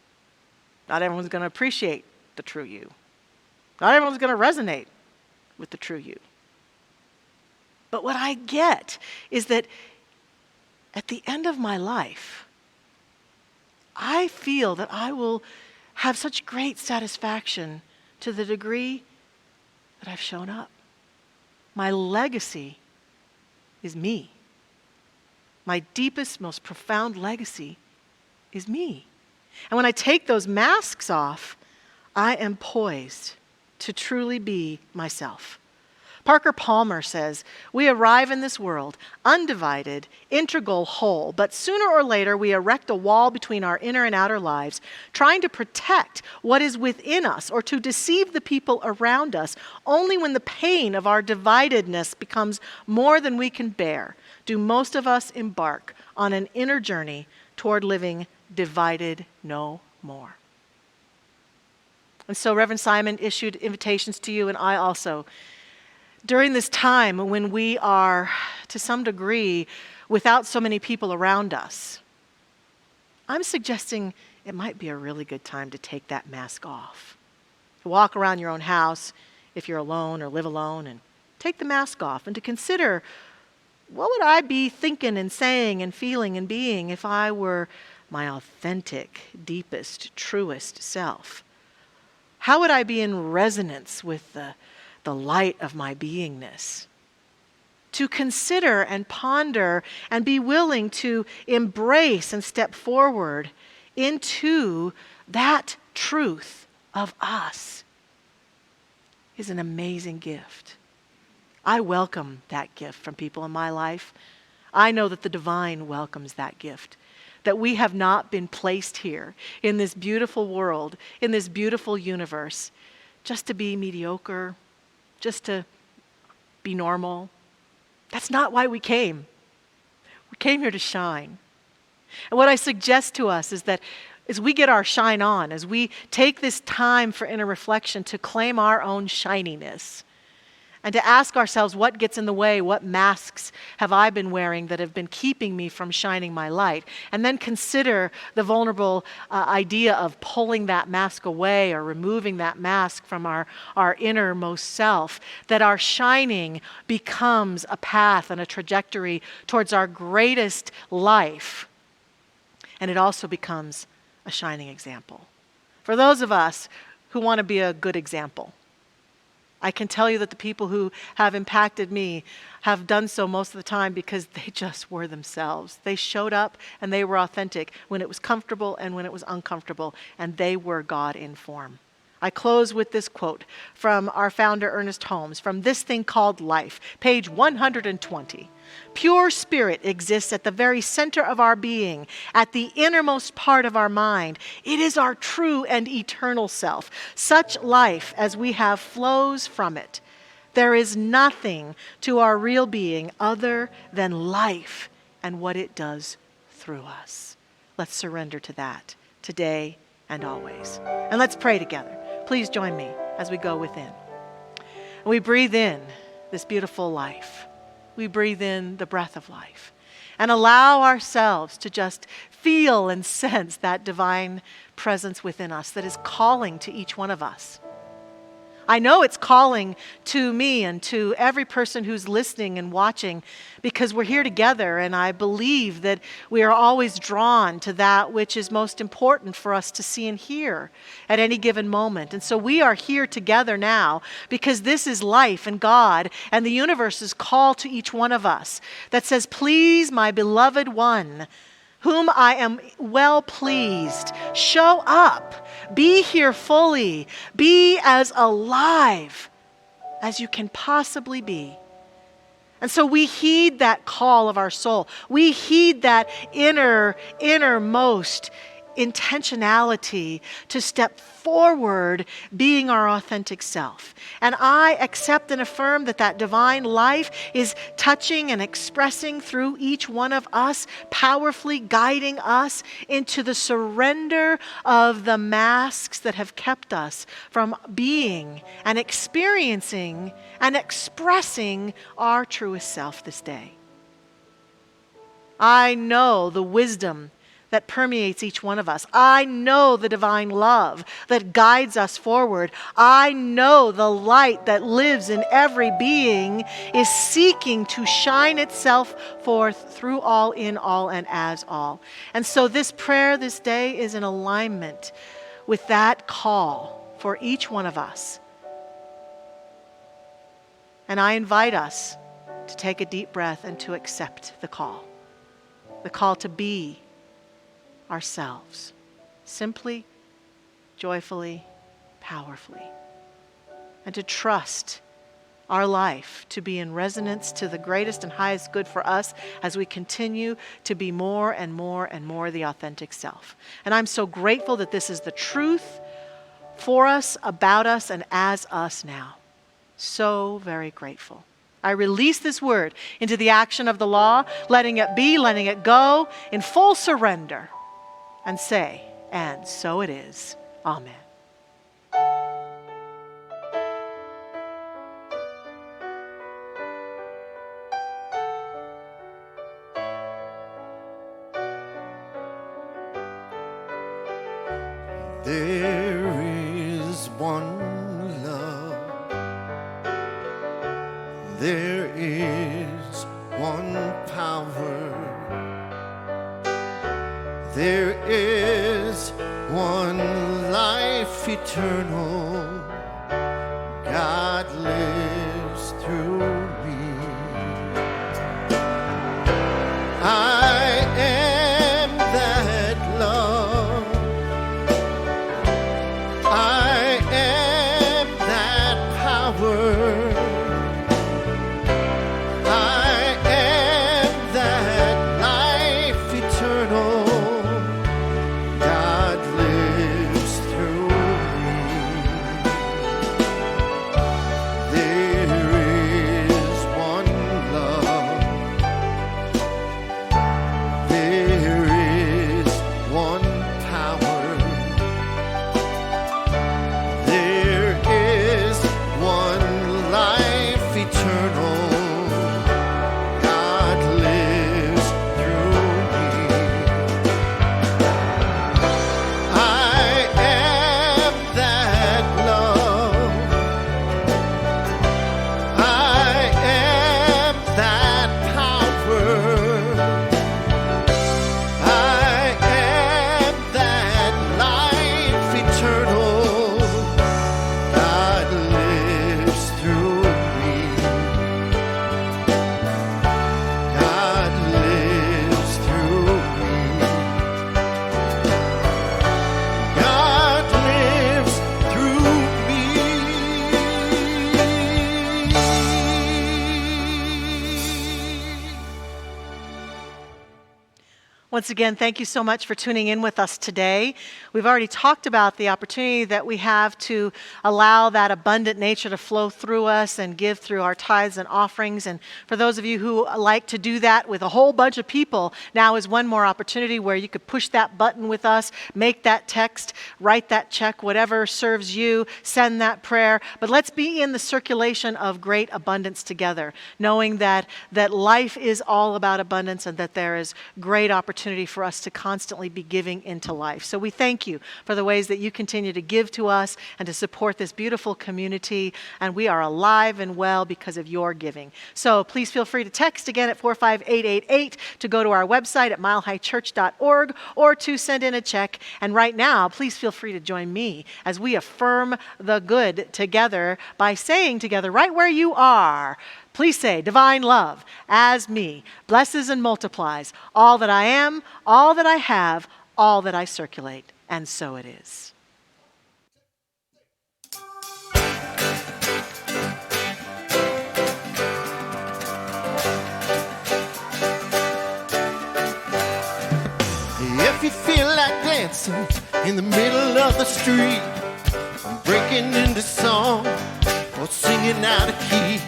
Not everyone's going to appreciate the true you. Not everyone's going to resonate with the true you. But what I get is that at the end of my life, I feel that I will have such great satisfaction to the degree that I've shown up. My legacy is me. My deepest, most profound legacy is me. And when I take those masks off, I am poised to truly be myself. Parker Palmer says, "We arrive in this world undivided, integral whole, but sooner or later we erect a wall between our inner and outer lives, trying to protect what is within us or to deceive the people around us. Only when the pain of our dividedness becomes more than we can bear do most of us embark on an inner journey toward living divided no more." And so Reverend Simon issued invitations to you, and I also. During this time when we are, to some degree, without so many people around us, I'm suggesting it might be a really good time to take that mask off. To walk around your own house, if you're alone or live alone, and take the mask off, and to consider, what would I be thinking and saying and feeling and being if I were my authentic, deepest, truest self? How would I be in resonance with the light of my beingness? To consider and ponder and be willing to embrace and step forward into that truth of us is an amazing gift. I welcome that gift from people in my life. I know that the divine welcomes that gift. That we have not been placed here in this beautiful world, in this beautiful universe, just to be mediocre, just to be normal. That's not why we came. We came here to shine. And what I suggest to us is that as we get our shine on, as we take this time for inner reflection to claim our own shininess, and to ask ourselves what gets in the way, what masks have I been wearing that have been keeping me from shining my light, and then consider the vulnerable idea of pulling that mask away or removing that mask from our innermost self, that our shining becomes a path and a trajectory towards our greatest life, and it also becomes a shining example. For those of us who want to be a good example, I can tell you that the people who have impacted me have done so most of the time because they just were themselves. They showed up and they were authentic when it was comfortable and when it was uncomfortable, and they were God in form. I close with this quote from our founder, Ernest Holmes, from This Thing Called Life, page 120. Pure spirit exists at the very center of our being, at the innermost part of our mind. It is our true and eternal self. Such life as we have flows from it. There is nothing to our real being other than life and what it does through us. Let's surrender to that today and always. And let's pray together. Please join me as we go within. And we breathe in this beautiful life. We breathe in the breath of life and allow ourselves to just feel and sense that divine presence within us that is calling to each one of us. I know it's calling to me and to every person who's listening and watching because we're here together, and I believe that we are always drawn to that which is most important for us to see and hear at any given moment. And so we are here together now because this is life and God and the universe's call to each one of us that says, "Please, my beloved one, whom I am well pleased, show up, be here fully, be as alive as you can possibly be." And so we heed that call of our soul. We heed that innermost intentionality to step forward being our authentic self. And I accept and affirm that that divine life is touching and expressing through each one of us, powerfully guiding us into the surrender of the masks that have kept us from being and experiencing and expressing our truest self this day. I know the wisdom that permeates each one of us. I know the divine love that guides us forward. I know the light that lives in every being is seeking to shine itself forth through all, in all, and as all. And so this prayer this day is in alignment with that call for each one of us. And I invite us to take a deep breath and to accept the call to be ourselves, simply, joyfully, powerfully, and to trust our life to be in resonance to the greatest and highest good for us as we continue to be more and more and more the authentic self. And I'm so grateful that this is the truth for us, about us, and as us now. So very grateful. I release this word into the action of the law, letting it be, letting it go in full surrender. And say, and so it is. Amen. There is one love. There is one power. There is one life eternal. God lives through me. I am that love. I am that power. I am that life eternal. God lives through me. Once again, thank you so much for tuning in with us today. We've already talked about the opportunity that we have to allow that abundant nature to flow through us and give through our tithes and offerings. And for those of you who like to do that with a whole bunch of people, now is one more opportunity where you could push that button with us, make that text, write that check, whatever serves you, send that prayer. But let's be in the circulation of great abundance together, knowing that life is all about abundance and that there is great opportunity for us to constantly be giving into life. So we thank you for the ways that you continue to give to us and to support this beautiful community. And we are alive and well because of your giving. So please feel free to text again at 45888, to go to our website at milehighchurch.org, or to send in a check. And right now, please feel free to join me as we affirm the good together by saying together, right where you are, please say, divine love, as me, blesses and multiplies all that I am, all that I have, all that I circulate. And so it is. If you feel like dancing in the middle of the street, breaking into song or singing out of key,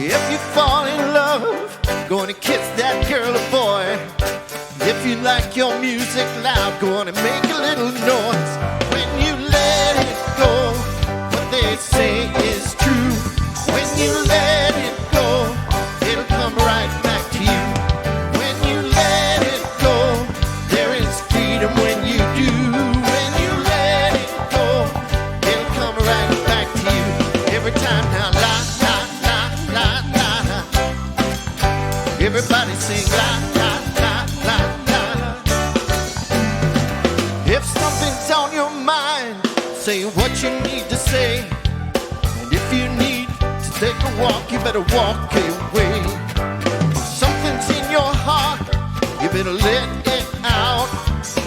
if you fall in love, going to kiss that girl or boy, if you like your music loud, going to make a little noise. When you let it go, what they say is true. When you let it go, it'll come right back to you. When you let it go, there is freedom when you do. When you let it go, it'll come right back to you. Every time now, la, la, la, la, la, la. Everybody sing la, la, la, la, la. If something's on your mind, say what you need to say. And if you need to take a walk, you better walk away. If something's in your heart, you better let it out.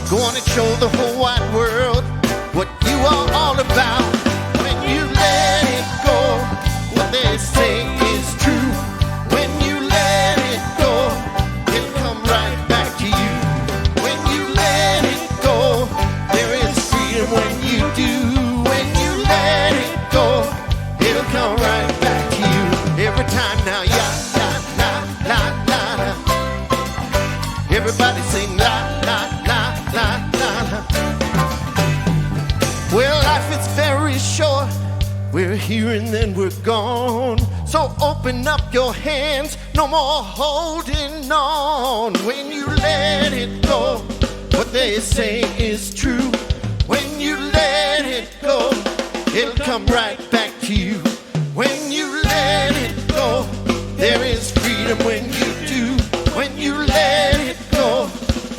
Go on and show the whole wide world what you are all about. When you let it go, what they say is true. When you let it go, it'll come right back to you. When you let it go, there is freedom when you do. When you let it go, it'll come right back to you. Every time now, ya, la, la, la, la, la. Everybody sing la, la, la, la, la, la. Well, life is very short. We're here and then we're gone. So open up your hands, no more holding on. When you let it go, what they say is true. When you let it go, it'll come right back to you. When you let it go, there is freedom when you do. When you let it go,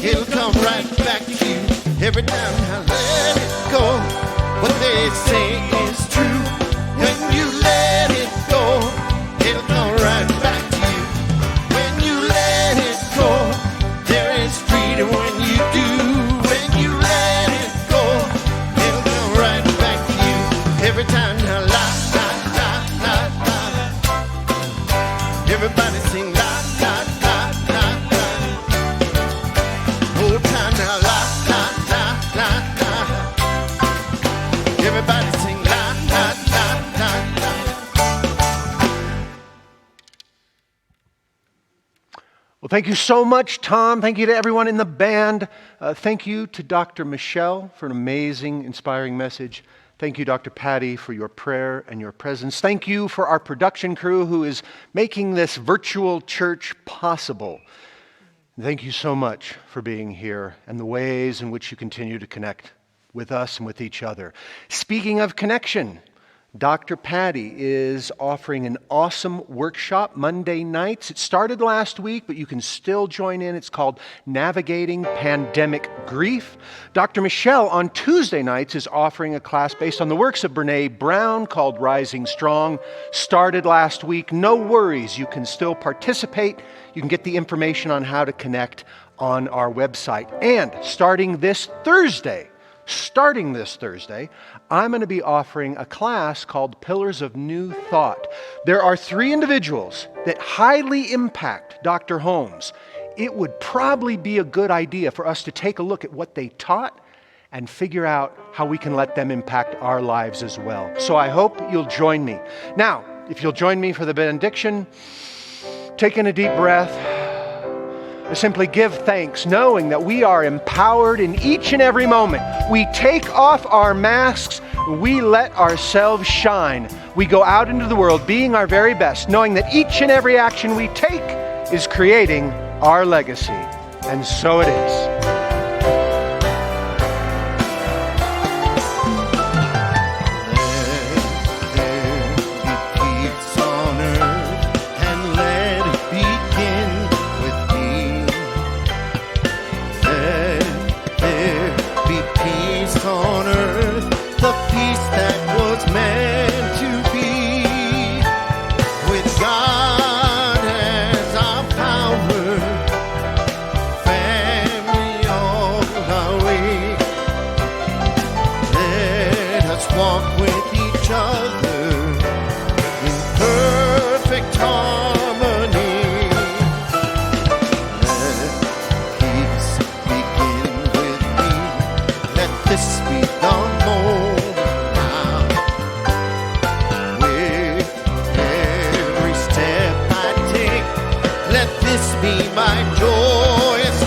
it'll come right back to you. Every time I let it go, what they say is true. When you let it go, it'll come right back to you. When you let it go, there is freedom when you do. When you let it go, it'll come right back to you. Every time now, la, la, la, la, la. Everybody sing la, la, la, la, la. Whole time now, la, la, la, la, la. Everybody sing la, la, la, la, la. Well, thank you so much, Tom. Thank you to everyone in the band. Thank you to Dr. Michelle for an amazing, inspiring message. Thank you, Dr. Patty, for your prayer and your presence. Thank you for our production crew who is making this virtual church possible. Thank you so much for being here and the ways in which you continue to connect with us and with each other. Speaking of connection, Dr. Patty is offering an awesome workshop Monday nights. It started last week, but you can still join in. It's called Navigating Pandemic Grief. Dr. Michelle on Tuesday nights is offering a class based on the works of Brene Brown called Rising Strong. Started last week. No worries. You can still participate. You can get the information on how to connect on our website. And starting this Thursday, I'm going to be offering a class called Pillars of New Thought. There are 3 individuals that highly impact Dr. Holmes it would probably be a good idea for us to take a look at what they taught and figure out how we can let them impact our lives as well. So I hope you'll join me. Now, if you'll join me for the benediction, take in a deep breath. Simply give thanks, knowing that we are empowered in each and every moment. We take off our masks, we let ourselves shine. We go out into the world being our very best, knowing that each and every action we take is creating our legacy. And so it is. On earth, the peace that was meant to be, with God as our power, family all our way. Let us walk with each other in perfect harmony. Let peace begin with me. Let this be the moment now. With every step I take, let this be my joyous